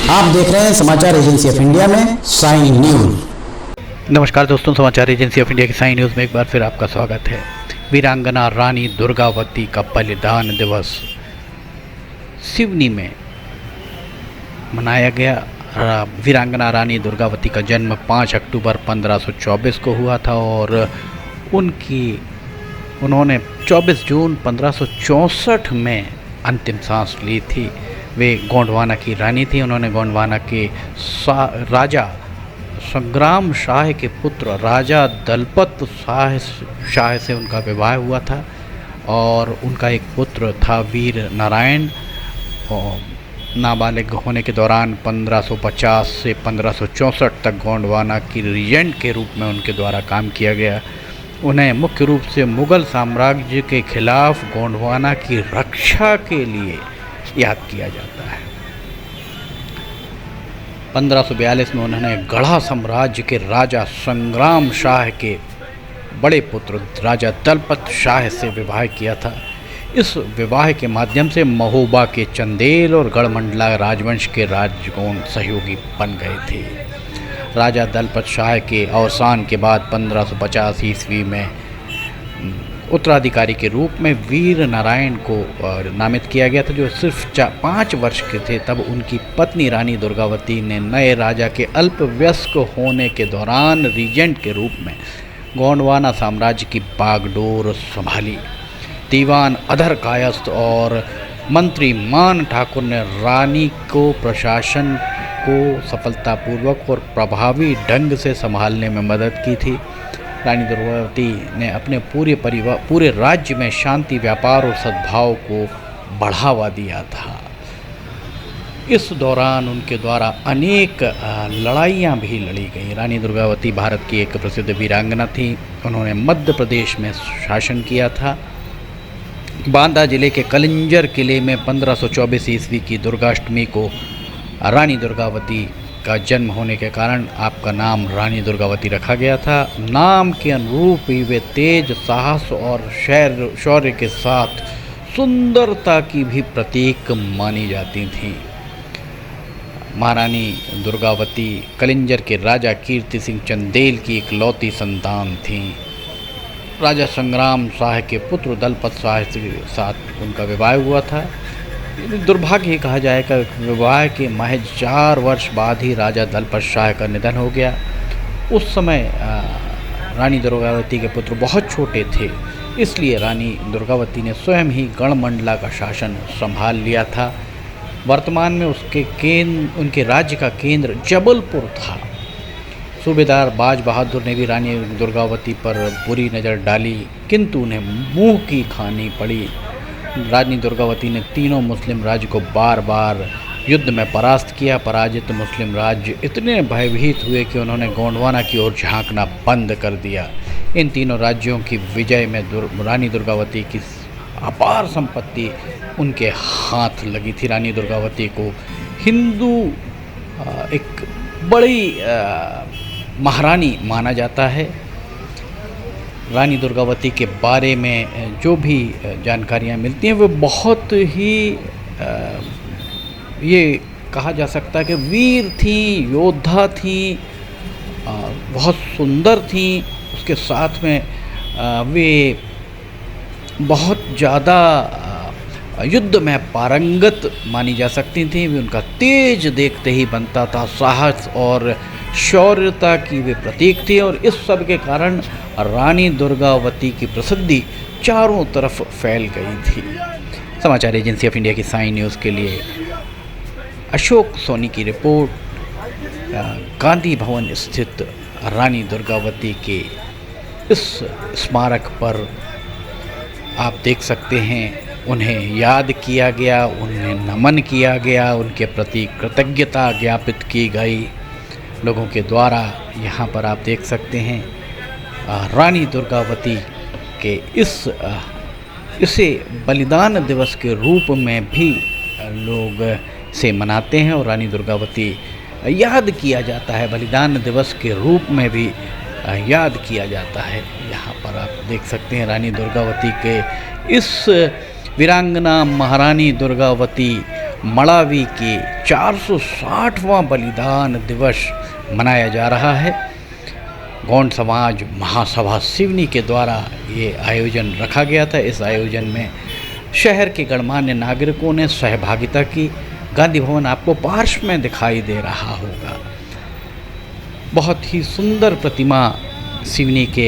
आप देख रहे हैं समाचार एजेंसी ऑफ इंडिया में साई न्यूज। नमस्कार दोस्तों, समाचार एजेंसी ऑफ इंडिया की साई न्यूज़ में एक बार फिर आपका स्वागत है। वीरांगना रानी दुर्गावती का बलिदान दिवस सिवनी में मनाया गया। वीरांगना रानी दुर्गावती का जन्म 5 अक्टूबर 1524 को हुआ था और उन्होंने 24 जून 1564 में अंतिम सांस ली थी। वे गोंडवाना की रानी थी। उन्होंने गोंडवाना के राजा संग्राम शाह के पुत्र राजा दलपत शाह से उनका विवाह हुआ था और उनका एक पुत्र था वीर नारायण। नाबालिग होने के दौरान 1550 से 1564 तक गोंडवाना की रीजेंट के रूप में उनके द्वारा काम किया गया। उन्हें मुख्य रूप से मुग़ल साम्राज्य के खिलाफ गोंडवाना की रक्षा के लिए याद किया जाता है। 1542 में उन्होंने गढ़ा साम्राज्य के राजा संग्राम शाह के बड़े पुत्र राजा दलपत शाह से विवाह किया था। इस विवाह के माध्यम से महोबा के चंदेल और गढ़मंडला राजवंश के राजगोंड सहयोगी बन गए थे। राजा दलपत शाह के अवसान के बाद 1550 ईस्वी में उत्तराधिकारी के रूप में वीर नारायण को नामित किया गया था, जो सिर्फ 5 वर्ष के थे। तब उनकी पत्नी रानी दुर्गावती ने नए राजा के अल्पवयस्क होने के दौरान रीजेंट के रूप में गोंडवाना साम्राज्य की बागडोर संभाली। दीवान अधर कायस्थ और मंत्री मान ठाकुर ने रानी को प्रशासन को सफलतापूर्वक और प्रभावी ढंग से संभालने में मदद की थी। रानी दुर्गावती ने अपने पूरे राज्य में शांति, व्यापार और सद्भाव को बढ़ावा दिया था। इस दौरान उनके द्वारा अनेक लड़ाइयाँ भी लड़ी गई। रानी दुर्गावती भारत की एक प्रसिद्ध वीरांगना थी। उन्होंने मध्य प्रदेश में शासन किया था। बांदा जिले के कलिंजर किले में 1524 ईस्वी की दुर्गाष्टमी को रानी दुर्गावती का जन्म होने के कारण आपका नाम रानी दुर्गावती रखा गया था। नाम के अनुरूप ही वे तेज, साहस और शौर्य के साथ सुंदरता की भी प्रतीक मानी जाती थीं। महारानी दुर्गावती कलिंजर के राजा कीर्ति सिंह चंदेल की इकलौती संतान थीं। राजा संग्राम शाह के पुत्र दलपत शाह के साथ उनका विवाह हुआ था। दुर्भाग्य ही कहा जाएगा, विवाह के महज 4 वर्ष बाद ही राजा दलपत शाह का निधन हो गया। उस समय रानी दुर्गावती के पुत्र बहुत छोटे थे, इसलिए रानी दुर्गावती ने स्वयं ही गढ़मंडला का शासन संभाल लिया था। वर्तमान में उनके राज्य का केंद्र जबलपुर था। सूबेदार बाज बहादुर ने भी रानी दुर्गावती पर बुरी नज़र डाली, किंतु उन्हें मुँह की खानी पड़ी। रानी दुर्गावती ने तीनों मुस्लिम राज्य को बार बार युद्ध में परास्त किया। पराजित मुस्लिम राज्य इतने भयभीत हुए कि उन्होंने गोंडवाना की ओर झांकना बंद कर दिया। इन तीनों राज्यों की विजय में रानी दुर्गावती की अपार संपत्ति उनके हाथ लगी थी। रानी दुर्गावती को हिंदू एक बड़ी महारानी माना जाता है। रानी दुर्गावती के बारे में जो भी जानकारियाँ मिलती हैं वो बहुत ही ये कहा जा सकता है कि वीर थी, योद्धा थी, बहुत सुंदर थी। उसके साथ में वे बहुत ज़्यादा युद्ध में पारंगत मानी जा सकती थी। वे उनका तेज देखते ही बनता था। साहस और शौर्यता की वे प्रतीक थी और इस सब के कारण रानी दुर्गावती की प्रसिद्धि चारों तरफ फैल गई थी। समाचार एजेंसी ऑफ इंडिया की साई न्यूज़ के लिए अशोक सोनी की रिपोर्ट। गांधी भवन स्थित रानी दुर्गावती के इस स्मारक पर आप देख सकते हैं, उन्हें याद किया गया, उन्हें नमन किया गया, उनके प्रति कृतज्ञता ज्ञापित की गई लोगों के द्वारा। यहाँ पर आप देख सकते हैं रानी दुर्गावती के इसे बलिदान दिवस के रूप में भी लोग से मनाते हैं और रानी दुर्गावती याद किया जाता है, बलिदान दिवस के रूप में भी याद किया जाता है। यहाँ पर आप देख सकते हैं रानी दुर्गावती के इस वीरांगना महारानी दुर्गावती मड़ावी के 460वां बलिदान दिवस मनाया जा रहा है। गौंड समाज महासभा सिवनी के द्वारा ये आयोजन रखा गया था। इस आयोजन में शहर के गणमान्य नागरिकों ने सहभागिता की। गांधी भवन आपको पार्श्व में दिखाई दे रहा होगा। बहुत ही सुंदर प्रतिमा सिवनी के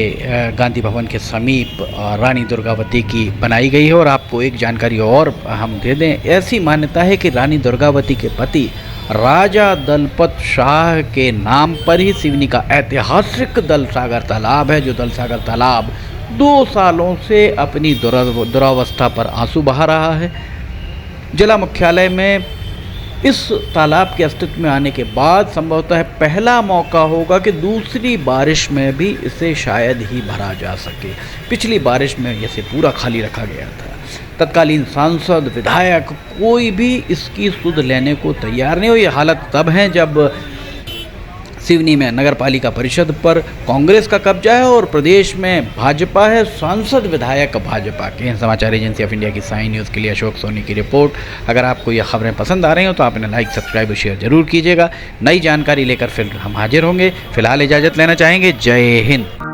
गांधी भवन के समीप रानी दुर्गावती की बनाई गई है। और आपको एक जानकारी और हम दे दें, ऐसी मान्यता है कि रानी दुर्गावती के पति राजा दलपत शाह के नाम पर ही सिवनी का ऐतिहासिक दलसागर तालाब है, जो दलसागर तालाब 2 सालों से अपनी दुरावस्था पर आंसू बहा रहा है। जिला मुख्यालय में इस तालाब के अस्तित्व में आने के बाद संभवतः पहला मौका होगा कि दूसरी बारिश में भी इसे शायद ही भरा जा सके। पिछली बारिश में इसे पूरा खाली रखा गया था। तत्कालीन सांसद, विधायक कोई भी इसकी सुध लेने को तैयार नहीं हो। ये हालत तब है जब सिवनी में नगर पालिका परिषद पर कांग्रेस का कब्जा है और प्रदेश में भाजपा है, सांसद विधायक भाजपा के हैं। समाचार एजेंसी ऑफ इंडिया की साई न्यूज़ के लिए अशोक सोनी की रिपोर्ट। अगर आपको ये खबरें पसंद आ रही हो तो आप इन्हें लाइक, सब्सक्राइब और शेयर जरूर कीजिएगा। नई जानकारी लेकर फिर हम हाजिर होंगे। फिलहाल इजाज़त लेना चाहेंगे। जय हिंद।